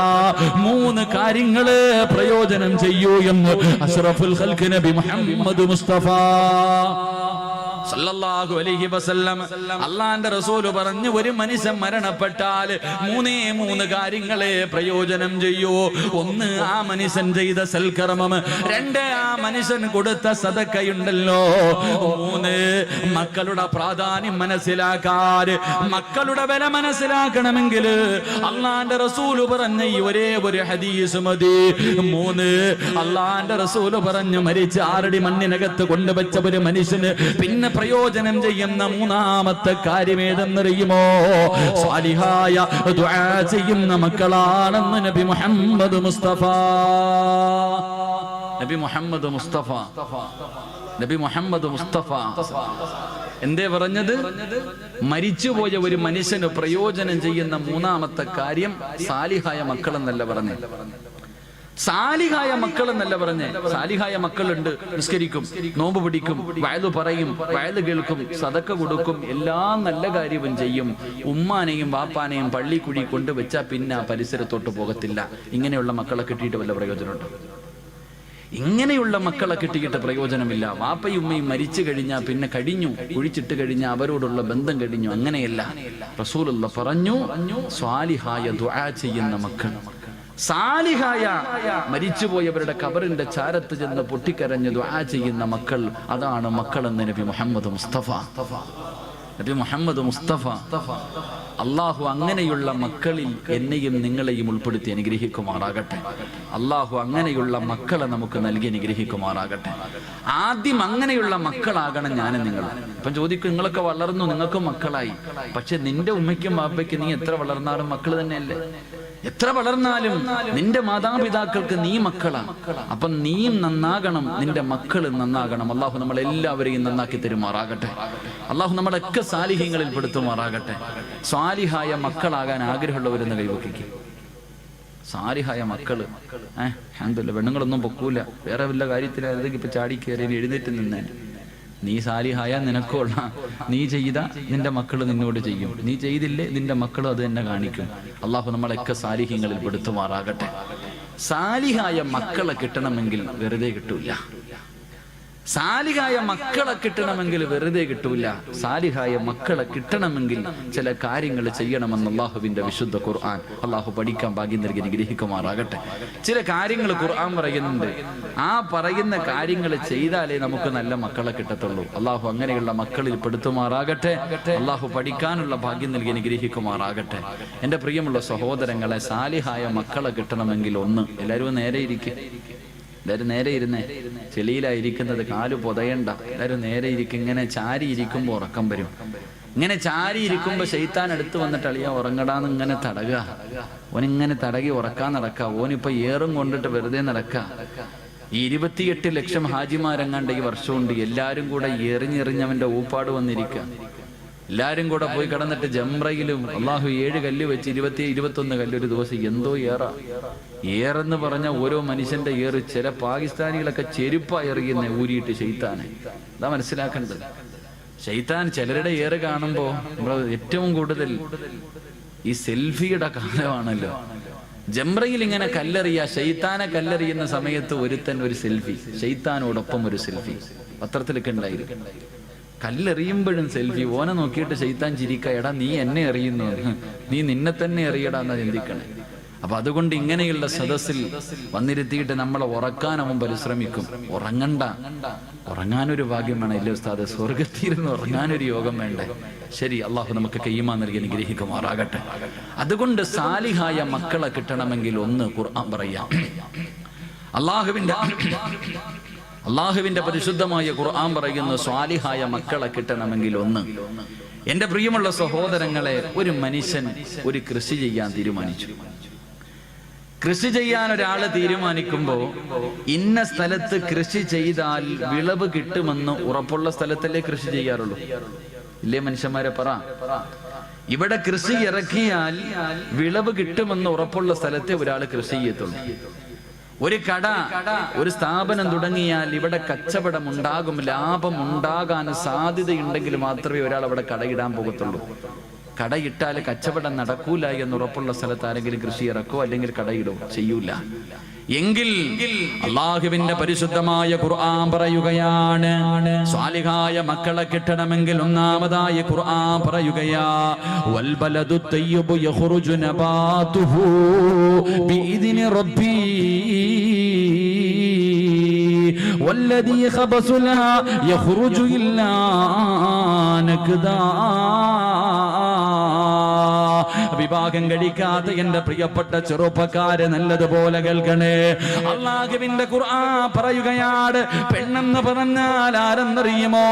3 കാര്യങ്ങള് പ്രയോജനം ചെയ്യൂ എന്ന് അഷ്റഫുൽ ഖൽഖ് നബി മുഹമ്മദ് മുസ്തഫ സല്ലല്ലാഹു അലൈഹി വസല്ലം അല്ലാഹുവിന്റെ റസൂൽ പറഞ്ഞു, ഒരു മനുഷ്യൻ മരണപ്പെട്ടാൽ 3 കാര്യങ്ങളെ പ്രയോജനം ചെയ്യൂ. 1 ആ മനുഷ്യൻ ചെയ്ത സൽക്കർമ്മം, 2 ആ മനുഷ്യൻ കൊടുത്ത സദഖയുണ്ടല്ലോ, 3 മക്കളുടെ പ്രാധാന്യം മനസ്സിലാക്കാൻ, മക്കളുടെ വില മനസ്സിലാക്കണമെങ്കിൽ അല്ലാഹുവിന്റെ റസൂൽ പറഞ്ഞ ഈ ഒരേ ഒരു ഹദീസ് മതി. 3 അല്ലാഹുവിന്റെ റസൂൽ പറഞ്ഞു, മരിച്ച 6 അടി മണ്ണിനകത്ത് കൊണ്ടുവച്ച ഒരു മനുഷ്യന് പിന്നെ പ്രയോജനം ചെയ്യുന്ന 3ാമത്തെ കാര്യം ഏതെന്നറിയുമോ? സാലിഹായ ദുആ ചെയ്യുന്ന മക്കളാണെന്ന് നബി മുഹമ്മദ് മുസ്തഫ. നബി മുഹമ്മദ് മുസ്തഫ, നബി മുഹമ്മദ് മുസ്തഫ എന്തേ പറഞ്ഞത്? മരിച്ചുപോയ ഒരു മനുഷ്യന് പ്രയോജനം ചെയ്യുന്ന 3ാമത്തെ കാര്യം സാലിഹായ മക്കളെന്നല്ല പറഞ്ഞത്. സാലിഹായ മക്കൾ എന്നല്ല പറഞ്ഞേ. സാലിഹായ മക്കളുണ്ട്, നിസ്കരിക്കും, നോമ്പ് പിടിക്കും, വയലു പറയും, വയല് കേൾക്കും, സദക്ക കൊടുക്കും, എല്ലാ നല്ല കാര്യവും ചെയ്യും. ഉമ്മാനെയും വാപ്പാനെയും പള്ളിക്കുഴി കൊണ്ടുവച്ചാൽ പിന്നെ ആ പരിസരത്തോട്ട് പോകത്തില്ല. ഇങ്ങനെയുള്ള മക്കളെ കിട്ടിയിട്ട് വല്ല പ്രയോജനമുണ്ടോ? ഇങ്ങനെയുള്ള മക്കളെ കിട്ടിയിട്ട് പ്രയോജനമില്ല. വാപ്പയും ഉമ്മയും മരിച്ചു കഴിഞ്ഞാൽ പിന്നെ കഴിഞ്ഞു, കുഴിച്ചിട്ട് കഴിഞ്ഞാൽ അവരോടുള്ള ബന്ധം കഴിഞ്ഞു. അങ്ങനെയല്ല. റസൂലുള്ള പറഞ്ഞു, സ്വാലിഹായ ദുആ ചെയ്യുന്ന മക്കൾ, സാലിഹായ മരിച്ചുപോയവരുടെ ഖബറിന്റെ ചാരത്ത് ചെന്ന് പൊട്ടിക്കരഞ്ഞ് ദുആ ചെയ്യുന്ന മക്കൾ, അതാണ് മക്കളെന്ന് നബി മുഹമ്മദ് മുസ്തഫ. നബി മുഹമ്മദ് മുസ്തഫ അള്ളാഹു അങ്ങനെയുള്ള മക്കളിൽ എന്നെയും നിങ്ങളെയും ഉൾപ്പെടുത്തി അനുഗ്രഹിക്കുമാറാകട്ടെ. അള്ളാഹു അങ്ങനെയുള്ള മക്കളെ നമുക്ക് നൽകി അനുഗ്രഹിക്കുമാറാകട്ടെ. ആദ്യം അങ്ങനെയുള്ള മക്കളാകണം ഞാനും നിങ്ങൾ. ഇപ്പം ചോദിക്കും, നിങ്ങളൊക്കെ വളർന്നു, നിങ്ങൾക്കും മക്കളായി, പക്ഷെ നിന്റെ ഉമ്മയ്ക്കും ബാപ്പയ്ക്കും നീ എത്ര വളർന്നാലും മക്കൾ തന്നെയല്ലേ? എത്ര വളർന്നാലും നിന്റെ മാതാപിതാക്കൾക്ക് നീ മക്കളാ. അപ്പൊ നീയും നന്നാകണം, നിന്റെ മക്കൾ നന്നാകണം. അള്ളാഹു നമ്മളെല്ലാവരെയും നന്നാക്കി തരുമാറാകട്ടെ. അള്ളാഹു നമ്മളൊക്കെ സാലിഹ്യങ്ങളിൽ പെടുത്തുമാറാകട്ടെ. സാലിഹായ മക്കളാകാൻ ആഗ്രഹമുള്ളവരെന്ന് കൈവക്കിക്കും. സാലിഹായ മക്കള് അൽഹംദുലില്ലാ, പെണ്ണുങ്ങളൊന്നും പൊക്കൂല, വേറെ വല്ല കാര്യത്തിലായിരുന്നെങ്കിൽ ഇപ്പൊ ചാടി കയറി എഴുന്നേറ്റ് നിന്നേ. നീ സാലിഹായ നിനക്കുള്ള, നീ ചെയ്ത നിന്റെ മക്കൾ നിന്നോട് ചെയ്യും, നീ ചെയ്തില്ലേ നിന്റെ മക്കളും അത് തന്നെ കാണിക്കും. അള്ളാഹു നമ്മളൊക്കെ സാലിഹ്യങ്ങളിൽ പെടുത്തുമാറാകട്ടെ. സാലിഹായ മക്കളെ കിട്ടണമെങ്കിൽ വെറുതെ കിട്ടൂല. സാലിഹായ മക്കളെ കിട്ടണമെങ്കിൽ വെറുതെ കിട്ടൂല. സാലിഹായ മക്കളെ കിട്ടണമെങ്കിൽ ചില കാര്യങ്ങൾ ചെയ്യണമെന്ന് അള്ളാഹുവിന്റെ വിശുദ്ധ ഖുർആൻ. അള്ളാഹു പഠിക്കാൻ ഭാഗ്യം നൽകി അനുഗ്രഹിക്കുമാറാകട്ടെ. ചില കാര്യങ്ങൾ ഖുർആൻ പറയുന്നുണ്ട്. ആ പറയുന്ന കാര്യങ്ങൾ ചെയ്താലേ നമുക്ക് നല്ല മക്കളെ കിട്ടത്തുള്ളൂ. അള്ളാഹു അങ്ങനെയുള്ള മക്കളിൽ പെടുത്തുമാറാകട്ടെ. അള്ളാഹു പഠിക്കാനുള്ള ഭാഗ്യം നൽകി അനുഗ്രഹിക്കുമാറാകട്ടെ. എൻ്റെ പ്രിയമുള്ള സഹോദരങ്ങളെ, സാലിഹായ മക്കളെ കിട്ടണമെങ്കിൽ ഒന്ന്, എല്ലാവരും നേരെ ഇരിക്കും. എല്ലാവരും നേരെ ഇരുന്നേ. ചെളിയിലായിരിക്കുന്നത്, കാല് പൊതയണ്ട. എല്ലാവരും നേരെ ഇരിക്കും. ഇങ്ങനെ ചാരി ഇരിക്കുമ്പോൾ ഉറക്കം വരും. ഇങ്ങനെ ചാരി ഇരിക്കുമ്പോൾ ശൈത്താൻ അടുത്ത് വന്നിട്ട് അളിയാ ഉറങ്ങടാന്ന് ഇങ്ങനെ തടകുക. ഓനിങ്ങനെ തടകി ഉറക്കാൻ നടക്കുക. ഓനിപ്പോ ഏറും കൊണ്ടിട്ട് വെറുതെ നടക്കുക. ഈ 28 ലക്ഷം ഹാജിമാരെങ്ങാണ്ട് ഈ വർഷമുണ്ട്. എല്ലാരും കൂടെ എറിഞ്ഞെറിഞ്ഞവന്റെ ഊപ്പാട് വന്നിരിക്കുക. എല്ലാരും കൂടെ പോയി കിടന്നിട്ട് ജംറയിലും അള്ളാഹു 7 കല്ല് വെച്ച് 21 കല്ല് ഒരു ദിവസം. എന്തോ ഏറെന്ന് പറഞ്ഞ ഓരോ മനുഷ്യന്റെ ഏറ്. ചില പാകിസ്ഥാനികളൊക്കെ ചെരുപ്പാ എറിയുന്ന ഊരിയിട്ട് ശൈത്താനെ. അതാ മനസ്സിലാക്കേണ്ടത്. ശൈത്താൻ ചിലരുടെ ഏറ് കാണുമ്പോ നമ്മൾ ഏറ്റവും കൂടുതൽ ഈ സെൽഫിയുടെ കാലമാണല്ലോ. ജംറയിൽ ഇങ്ങനെ കല്ലെറിയ, ശൈത്താനെ കല്ലെറിയുന്ന സമയത്ത് ഒരുത്തൻ ഒരു സെൽഫി, ശൈത്താനോടൊപ്പം ഒരു സെൽഫി പത്രത്തിലൊക്കെ ഉണ്ടായിരുന്നു. കല്ലെറിയുമ്പോഴും സെൽഫി. ഓനെ നോക്കിയിട്ട് ശൈത്താൻ ചിരിക്ക, എടാ നീ എന്നെ എറിയുന്നു, നീ നിന്നെ തന്നെ എറിയടാ എന്നാ ചിന്തിക്കണേ. അപ്പൊ അതുകൊണ്ട് ഇങ്ങനെയുള്ള സദസ്സിൽ വന്നിരുത്തിയിട്ട് നമ്മളെ ഉറക്കാൻ അവൻ പരിശ്രമിക്കും. ഉറങ്ങണ്ട, ഉറങ്ങാനൊരു ഭാഗ്യം വേണം. ഇല്ലേ ഉസ്താദ്, സ്വർഗത്തിരുന്ന് ഉറങ്ങാനൊരു യോഗം വേണ്ടേ? ശരി, അള്ളാഹു നമുക്ക് ഈമാൻ നൽകി അനുഗ്രഹിക്കുമാറാകട്ടെ. അതുകൊണ്ട് സാലിഹായ മക്കളെ കിട്ടണമെങ്കിൽ ഒന്ന് ഖുർആൻ പറയാം. അള്ളാഹുവിന്റെ പരിശുദ്ധമായ ഖുർആൻ പറയുന്ന സ്വാലിഹായ മക്കളെ കിട്ടണമെങ്കിൽ ഒന്ന്. എന്റെ പ്രിയമുള്ള സഹോദരങ്ങളെ, ഒരു മനുഷ്യൻ ഒരു കൃഷി ചെയ്യാൻ തീരുമാനിച്ചു. കൃഷി ചെയ്യാൻ ഒരാള് തീരുമാനിക്കുമ്പോ ഇന്ന സ്ഥലത്ത് കൃഷി ചെയ്താൽ വിളവ് കിട്ടുമെന്ന് ഉറപ്പുള്ള സ്ഥലത്തല്ലേ കൃഷി ചെയ്യാറുള്ളൂ? ഇല്ലേ മനുഷ്യന്മാരെ പറ. ഇവിടെ കൃഷി ഇറക്കിയാൽ വിളവ് കിട്ടുമെന്ന് ഉറപ്പുള്ള സ്ഥലത്തെ ഒരാൾ കൃഷി ചെയ്യത്തുള്ളൂ. ഒരു കട, ഒരു സ്ഥാപനം തുടങ്ങിയാൽ ഇവിടെ കച്ചവടം ഉണ്ടാകും, ലാഭം ഉണ്ടാകാൻ സാധ്യതയുണ്ടെങ്കിൽ മാത്രമേ ഒരാൾ അവിടെ കടയിടാൻ പോകത്തുള്ളൂ. കടയിട്ടാൽ കച്ചവടം നടക്കൂല എന്നുറപ്പുള്ള സ്ഥലത്ത് ആരെങ്കിലും കൃഷി ഇറക്കോ അല്ലെങ്കിൽ കടയിടോ? ചെയ്യൂല. എങ്കിൽ അള്ളാഹുവിന്റെ പരിശുദ്ധമായ ഖുർആൻ പറയുകയാണ്, സ്വാലിഹായ മക്കളെ കിട്ടണമെങ്കിൽ ഒന്നാമതായി ഖുർആൻ പറയുകയാ, വൽ ബലദു തയ്യിബു യഖ്റുജു നബാതുഹു ബിഇദ്നി റബ്ബി വല്ലദീ ഖബസു ലാ യഖ്റുജു ഇല്ലാ നക്ദാ. വിവാഹം കഴിക്കാത്ത എന്റെ പ്രിയപ്പെട്ട ചെറുപ്പക്കാരെ നല്ലതുപോലെ കേൾക്കണേ. അല്ലാഹുവിന്റെ ഖുർആൻ പറയുകയാണ്, പെണ്ണെന്ന് പറഞ്ഞാൽ ആരെന്നറിയുമോ?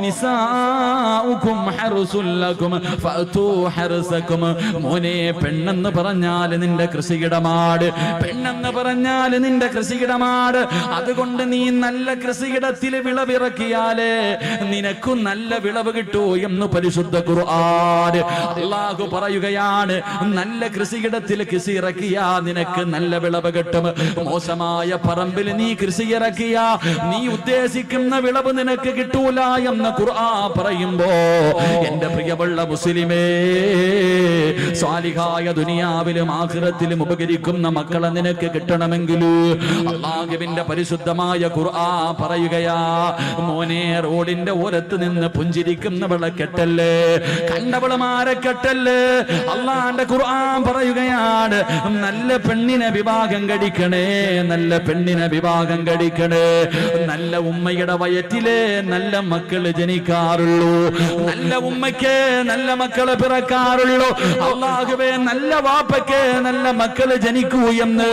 നിസാഉകും ഹർസുൽ ലക്കും ഫഅതു ഹർസകും. മോനെ, പെണ്ണെന്ന് പറഞ്ഞാൽ നിന്റെ കൃഷിയിടമാണ്. പെണ്ണെന്ന് പറഞ്ഞാൽ നിന്റെ കൃഷിയിടമാണ്. അതുകൊണ്ട് നീ നല്ല കൃഷിയിടത്തിൽ വിളവിറക്കിയാലേ നിനക്കും നല്ല വിളവ് കിട്ടൂ എന്ന് പരിശുദ്ധ ഖുർആൻ. അല്ലാഹു പറയുകയാണ്, പറയുകയാണ്, നല്ല കൃഷിയിടത്തിൽ കൃഷി ഇറക്കിയാ നിനക്ക് നല്ല വിളവ് കിട്ടും. മോശമായ പറമ്പിൽ നീ കൃഷി ഇറക്കിയാ നീ ഉദ്ദേശിക്കുന്ന വിളവ് നിനക്ക് കിട്ടൂല എന്ന് ഖുർആൻ പറയുമ്പോ എന്റെ പ്രിയമുള്ള മുസ്ലിമേ, സ്വാലിഹായ ദുനിയാവിലും ആഖിറത്തിലും ഉപകരിക്കുന്ന മക്കളെ നിനക്ക് കിട്ടണമെങ്കിൽ അല്ലാഹുവിന്റെ പരിശുദ്ധമായ ഖുർആൻ പറയുകയാ, മോനെ റോഡിന്റെ ഓരത്ത് നിന്ന് പുഞ്ചിരിക്കുന്നവളെ കെട്ടല്ലേ, കണ്ടവളമാരെ കെട്ടല്ലേ. അള്ളാന്റെ ഖുർആൻ പറയുകയാണ്, നല്ല പെണ്ണിനെ വിവാഹം കഴിക്കണേ, നല്ല പെണ്ണിനെ വിവാഹം കഴിക്കണേ. നല്ല ഉമ്മയുടെ വയറ്റിലെ നല്ല മക്കള് ജനിക്കാറുള്ളൂ, നല്ല ഉമ്മയ്ക്ക് നല്ല മക്കള് പിറക്കാറുള്ളൂ. അള്ളാഹുവേ, നല്ല വാപ്പയ്ക്ക് നല്ല മക്കള് ജനിക്കൂ എന്ന്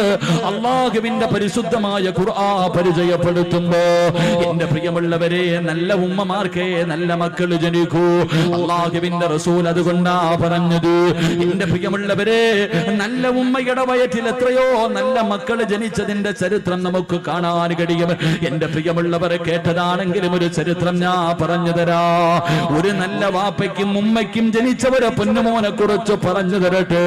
അള്ളാഹുവിന്റെ പരിശുദ്ധമായ ഖുർആൻ പരിചയപ്പെടുത്തുമ്പോ എന്റെ പ്രിയമുള്ളവരെ, നല്ല ഉമ്മമാർക്ക് നല്ല മക്കള് ജനിക്കൂ. അള്ളാഹുവിന്റെ റസൂൽ അതുകൊണ്ടാ പറഞ്ഞത്, എന്റെ പ്രിയമുള്ളവരെ, നല്ല ഉമ്മയുടെ വയറ്റിൽ എത്രയോ നല്ല മക്കള് ജനിച്ചതിന്റെ ചരിത്രം നമുക്ക് കാണാൻ കഴിയും. എന്റെ പ്രിയമുള്ളവരെ, കേട്ടതാണെങ്കിലും ഒരു ചരിത്രം ഞാൻ പറഞ്ഞു തരാ. ഒരു നല്ല വാപ്പയ്ക്കും ഉമ്മയ്ക്കും ജനിച്ചവരെ പൊന്നുമോനെ കുറിച്ച് പറഞ്ഞു തരട്ടെ.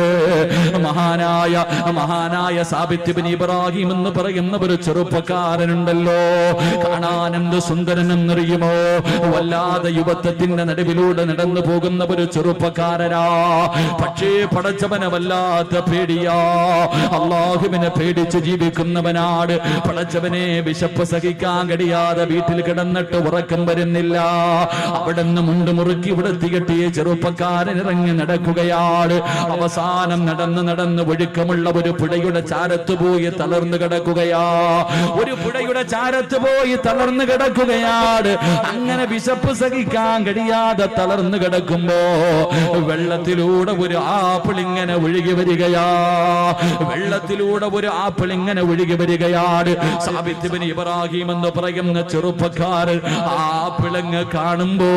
മഹാനായ സാബിത്ത് ഇബ്നു ഇബ്രാഹിം എന്ന് പറയുന്ന ഒരു ചെറുപ്പക്കാരനുണ്ടല്ലോ, കാണാൻ എന്ത് സുന്ദരനെന്നറിയുമോ? വല്ലാതെ യുവത്വത്തിന്റെ നടുവിലൂടെ നടന്നു പോകുന്ന ഒരു ചെറുപ്പക്കാരനാ. പക്ഷേ പടച്ചവനെ വല്ലാത്ത പേടിയാ, അള്ളാഹുവിനെ പേടിച്ച് ജീവിക്കുന്നവനാണ്. പടച്ചവനെ വിശപ്പ് സഹിക്കാൻ കഴിയാതെ വീട്ടിൽ കിടന്നിട്ട് ഉറക്കം വരുന്നില്ല. അവിടെ നിന്ന് മുണ്ട് മുറുക്കി ഇവിടെത്തി കെട്ടിയ ചെറുപ്പക്കാരൻ ഇറങ്ങി നടക്കുകയാണ്. അവസാനം നടന്ന് ഒഴുക്കമുള്ള ഒരു പുഴയുടെ ചാരത്ത് പോയി തളർന്നു കിടക്കുകയാ. ഒരു പുഴയുടെ ചാരത്ത് പോയി തളർന്നു കിടക്കുകയാണ്. അങ്ങനെ വിശപ്പ് സഹിക്കാൻ കഴിയാതെ തളർന്നു കിടക്കുമ്പോ വെള്ളത്തിലൂടെ ഒരു ആപ്പിൾ ഇങ്ങനെ ഒഴുകി വരികയാ. വെള്ളത്തിലൂടെ ഒരു ആപ്പിൾ ഇങ്ങനെ ഒഴുകി വരികയാണ്. സാബിത്ത് ഇബ്നു ഇബ്രാഹിം എന്ന് പറയുന്ന ചെറുപ്പക്കാരൻ ആപ്പിളങ്ങ് കാണുമ്പോ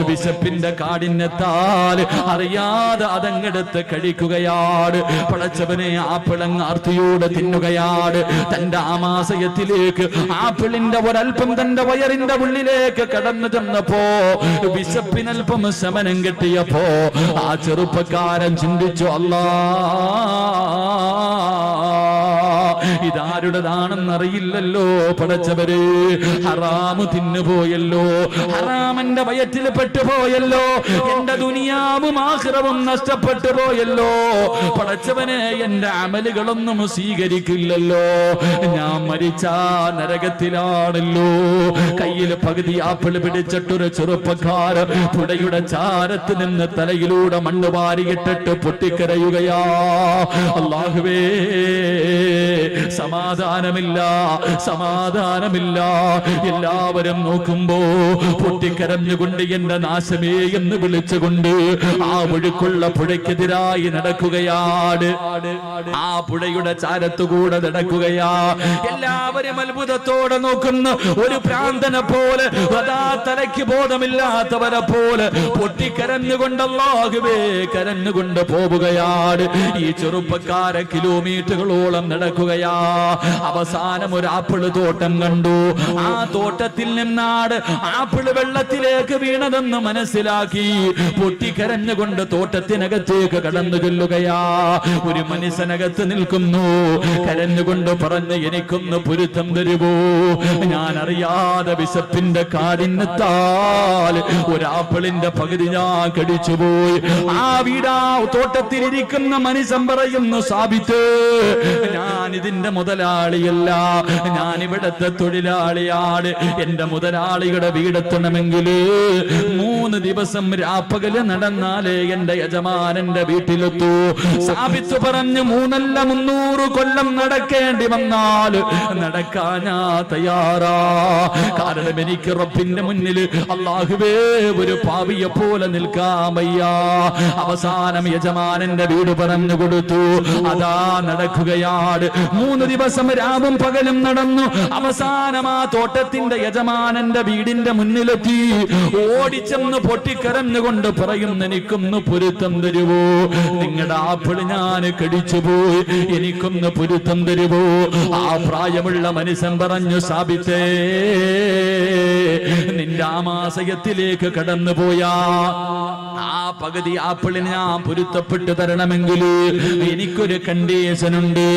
വിശപ്പിന്റെ കാഠിന്യത്താൽ അറിയാതെ അതങ്ങെടുത്ത് കഴിക്കുകയാണ്. പടച്ചവനെ, ആപ്പിളങ്ങ് ആർത്തിയോടെ തിന്നുകയാണ്. തന്റെ ആമാശയത്തിലേക്ക് ആപ്പിളിന്റെ ഒരൽപ്പം തന്റെ വയറിന്റെ ഉള്ളിലേക്ക് കടന്നു ചെന്നപ്പോ വിശപ്പിനൽപ്പം ശമനം കിട്ടിയപ്പോ ആ ചെറുപ്പക്കാരൻ ചിന്തിച്ചു, അല്ലാ, ഇതാരുടേതാണെന്നറിയില്ലല്ലോ പടച്ചവര്. ഹറാമു തിന്നുപോയല്ലോ, ഹറാമന്റെ വയറ്റിൽ പെട്ടുപോയല്ലോ, എന്റെ ദുനിയാവും ആഖിറവും നഷ്ടപ്പെട്ടു പോയല്ലോ. പടച്ചവനെ, എന്റെ അമലുകളൊന്നും സ്വീകരിക്കില്ലല്ലോ, ഞാൻ മരിച്ചാ നരകത്തിലാണല്ലോ. കയ്യിൽ പകുതി ആപ്പിൾ പിടിച്ചിട്ടൊരു ചെറുപ്പക്കാരൻ പുഴയുടെ ചാരത്ത് നിന്ന് തലയിലൂടെ മണ്ണ് വാരിയിട്ടിട്ട് പൊട്ടിക്കരയുകയാ. അല്ലാഹുവേ, സമാധാനമില്ല. എല്ലാവരും നോക്കുമ്പോ പൊട്ടിക്കരഞ്ഞുകൊണ്ട് എന്റെ നാശമേ എന്ന് വിളിച്ചുകൊണ്ട് ആ ഒഴുക്കുള്ള പുഴയ്ക്കെതിരായി നടക്കുകയാണ്. ആ പുഴയുടെ ചാരത്തുകൂടെ നടക്കുകയാ. എല്ലാവരും അത്ഭുതത്തോടെ നോക്കുന്ന ഒരു പ്രാന്തനെ പോലെ, അതാ തലയ്ക്ക് ബോധമില്ലാത്തവരെ പോലെ പൊട്ടിക്കരഞ്ഞുകൊണ്ട് അല്ലാഹുവേ കരഞ്ഞുകൊണ്ട് പോവുകയാണ്. ഈ ചെറുപ്പക്കാരെ കിലോമീറ്ററുകളോളം നടക്കുകയാ. അവസാനം ഒരു ആപ്പിള് തോട്ടം കണ്ടു. ആ തോട്ടത്തിൽ നിന്നാണ് ആപ്പിള് വെള്ളത്തിലേക്ക് വീണതെന്ന് മനസ്സിലാക്കി പൊട്ടിക്കരഞ്ഞുകൊണ്ട് തോട്ടത്തിനകത്തേക്ക് കടന്നു ചെല്ലുകയാ. ഒരു മനുഷ്യനകത്ത് നിൽക്കുന്നു, കരഞ്ഞുകൊണ്ട് പറഞ്ഞ്, എനിക്കൊന്ന് പൊരുത്തം തരുവോ, ഞാൻ അറിയാതെ വിശപ്പിന്റെ കാഠിന്യത്താൽ ഒരാപ്പിളിന്റെ പകുതി ഞാൻ കടിച്ചുപോയി. ആ വീടാ തോട്ടത്തിലിരിക്കുന്ന മനുഷ്യൻ പറയുന്നു, സാബിത്ത്, ഞാൻ ഇതിന്റെ മുതലാളിയല്ല, ഞാൻ ഇവിടത്തെ തൊഴിലാളിയാണ്. എന്റെ മുതലാളിയുടെ വീടെത്തണമെങ്കിൽ 3 ദിവസം രാപ്പകല് നടന്നാലേ എന്റെ യജമാനന്റെ വീട്ടിലെത്തൂ. സാബിത്ത് പറഞ്ഞു, 3 അല്ല 300 കൊല്ലം നടക്കേണ്ടി വന്നാൽ നടക്കാൻ ഞാൻ തയ്യാറാ. കാരണം എനിക്ക് റബ്ബിന്റെ മുന്നിൽ അല്ലാഹുവേ ഒരു പാവിയെ പോലെ നിൽക്കാൻ വയ്യ. അവസാനം യജമാനന്റെ വീട് പറഞ്ഞു കൊടുത്തു. അതാ നടക്കുകയാണ്. 3 3 ദിവസം രാവും പകലും നടന്നു. അവസാനം ആ തോട്ടത്തിന്റെ യജമാനന്റെ വീടിന്റെ മുന്നിലെത്തി. ഓടിച്ചെന്ന് പൊട്ടിക്കരഞ്ഞുകൊണ്ട് പറയുന്നു, എനിക്കൊന്ന് പൊരുത്തം തരുവോ? നിങ്ങളുടെ ആപ്പിൾ ഞാൻ കടിച്ചുപോയി, എനിക്കൊന്ന് പൊരുത്തം തരുവോ? ആ പ്രായമുള്ള മനുഷ്യൻ പറഞ്ഞു, സാബിത്തേ, നിന്റെ ആമാശയത്തിലേക്ക് കടന്നുപോയാ ആ പകുതി ആപ്പിളിന് ഞാൻ പൊരുത്തപ്പെട്ടു തരണമെങ്കിൽ എനിക്കൊരു കണ്ടീഷൻ ഉണ്ട്.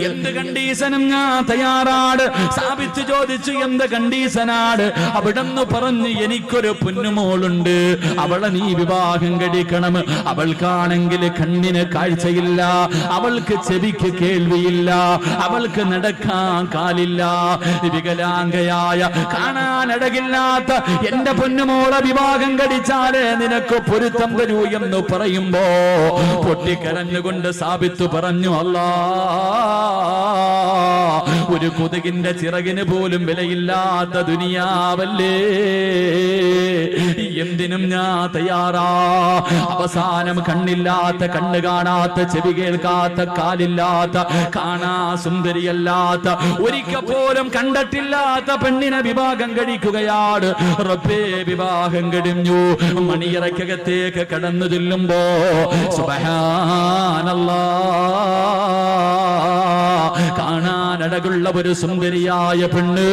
എന്ത് കണ്ടീഷനും ഞാൻ തയ്യാറാണ്. സാബിത്ത് ചോദിച്ചു, എന്ത് കണ്ടീഷനാണ്? അവിടെന്ന് പറഞ്ഞു, എനിക്കൊരു പൊന്നുമോളുണ്ട്, അവളെ നീ വിവാഹം കഴിക്കണം. അവൾക്കാണെങ്കിൽ കണ്ണിന് കാഴ്ചയില്ല, അവൾക്ക് ചെവിക്ക് കേൾവിയില്ല, അവൾക്ക് നടക്കാൻ കാലില്ല, വികലാംഗയായ കാണാനടകില്ലാത്ത എന്റെ പൊന്നുമോളെ വിവാഹം കഴിച്ചാലേ നിനക്ക് പൊരുത്തം തരൂ എന്ന് പറയുമ്പോ പൊട്ടിക്കരഞ്ഞുകൊണ്ട് സാബിത്ത് പറഞ്ഞു, അല്ലാ, ഒരു കൊതുകിന്റെ ചിറകിന് പോലും വിലയില്ലാത്ത ദുനിയാവല്ലേ, എന്തിനും ഞാൻ തയ്യാറാ. അവസാനം കണ്ണില്ലാത്ത, കണ്ണ് കാണാത്ത, ചെവി കേൾക്കാത്ത, കാലില്ലാത്ത, കാണാ സുന്ദരിയല്ലാത്ത, ഒരിക്കൽ പോലും കണ്ടിട്ടില്ലാത്ത പെണ്ണിനെ വിവാഹം കഴിക്കുകയാണ്. റബ്ബേ, വിവാഹം കഴിഞ്ഞു. മണിയറക്കകത്തേക്ക് കടന്നു ചെല്ലുമ്പോ സുബ്ഹാനല്ലാഹ്, കാണാനടകുള്ള ഒരു സുന്ദരിയായ പെണ്ണ്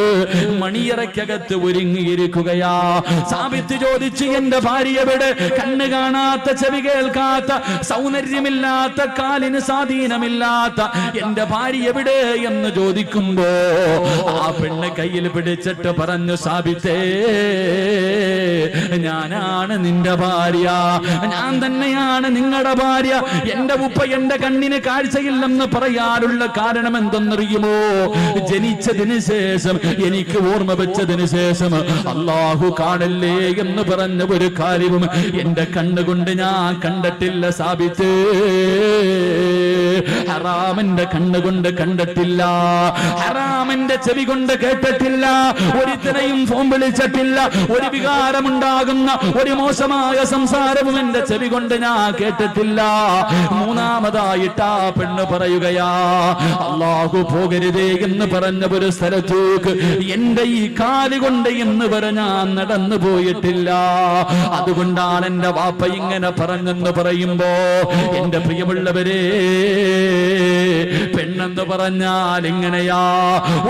മണിയറക്കകത്ത് ഒരുങ്ങിയിരിക്കുകയാ. സാബിത്ത് ചോദിച്ചു, എന്റെ ഭാര്യ എവിടെ? കണ്ണ് കാണാത്ത, ചെവി കേൾക്കാത്ത, സൗന്ദര്യമില്ലാത്ത, കാലിന് സ്വാധീനമില്ലാത്ത എന്റെ ഭാര്യ എവിടെ എന്ന് ചോദിക്കുമ്പോ ആ പെണ്ണ് കയ്യിൽ പിടിച്ചിട്ട് പറഞ്ഞു, സാബിത്തേ, ഞാനാണ് നിന്റെ ഭാര്യ, ഞാൻ തന്നെയാണ് നിങ്ങളുടെ ഭാര്യ. എന്റെ ഉപ്പ എന്റെ കണ്ണിന് കാഴ്ചയില്ലെന്ന് പറയാനുള്ള കാരണം എന്തെന്നറിയുമോ? ജനിച്ചതിന് ശേഷം, എനിക്ക് ഓർമ്മ വെച്ചതിന് ശേഷം അല്ലാഹു കാണല്ലേ എന്ന് പറഞ്ഞ ഒരു കാര്യവും എന്റെ കണ്ണുകൊണ്ട് ഞാൻ കണ്ടിട്ടില്ല സാബിത്ത്. ഹറാമിന്റെ കണ്ണുകൊണ്ട് കണ്ടിട്ടില്ല, ഹറാമിന്റെ ചെവി കൊണ്ട് കേട്ടിട്ടില്ല, ഒരുത്തനെയും ഫോൺ വിളിച്ചിട്ടില്ല, ഒരു വികാരമുണ്ടാകുന്ന ഒരു മോശമായ സംസാരവും എന്റെ ചെവി കൊണ്ട് ഞാൻ കേട്ടിട്ടില്ല. മൂന്നാമതായിട്ട് ആ പെണ്ണ് പറയുകയാ, അല്ലാഹു പോകരുതേ എന്ന് പറഞ്ഞ ഒരു സ്ഥലത്തേക്ക് എന്റെ ഈ കാലുകൊണ്ട് എന്ന് വരെ ഞാൻ നടന്നു പോയിട്ടില്ല. അതുകൊണ്ടാണ് എന്റെ വാപ്പ ഇങ്ങനെ പറഞ്ഞെന്ന് പറയുമ്പോ, എന്റെ പ്രിയമുള്ളവരെ, പെണ്ണെന്ന് പറഞ്ഞാൽ ഇങ്ങനെയാ,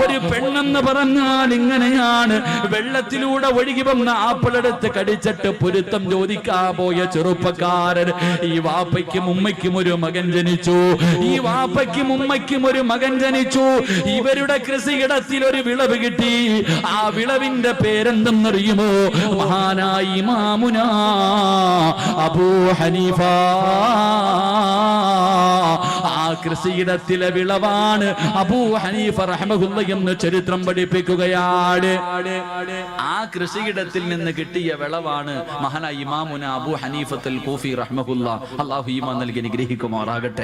ഒരു പെണ്ണെന്ന് പറഞ്ഞാൽ ഇങ്ങനെയാണ്. വെള്ളത്തിലൂടെ ഒഴുകി വന്ന ആപ്പിളെടുത്ത് കടിച്ചിട്ട് പൊരുത്തം ചോദിക്കാൻ പോയ ചെറുപ്പക്കാരൻ, ഈ വാപ്പയ്ക്കും ഉമ്മയ്ക്കും ഒരു മകൻ ജനിച്ചു, ഈ വാപ്പയ്ക്കും ഉമ്മയ്ക്കും ഒരു മകൻ ജനിച്ചു. ഇവരുടെ കൃഷിയിടത്തിൽ ഒരു വിളവ് കിട്ടി. ആ വിളവിന്റെ പേരെന്തെന്നറിയുമോ? മഹാനായ ഇമാമുനാ അബൂ ഹനീഫ. ആ കൃഷിയിടത്തിലെ വിളവാണ് അബൂ ഹനീഫ റഹ്മഹുല്ലാഹ് എന്ന് ചരിത്രം പഠിപ്പിക്കുകയാണ്. ആ കൃഷിയിടത്തിൽ നിന്ന് കിട്ടിയ വിളവാണ് മഹാനായ ഇമാമുന അബൂ ഹനീഫത്തുൽ കൂഫി റഹ്മഹുല്ലാഹ്. അല്ലാഹു ഈമാൻ നൽകി അനുഗ്രഹിക്കുമാറാകട്ടെ.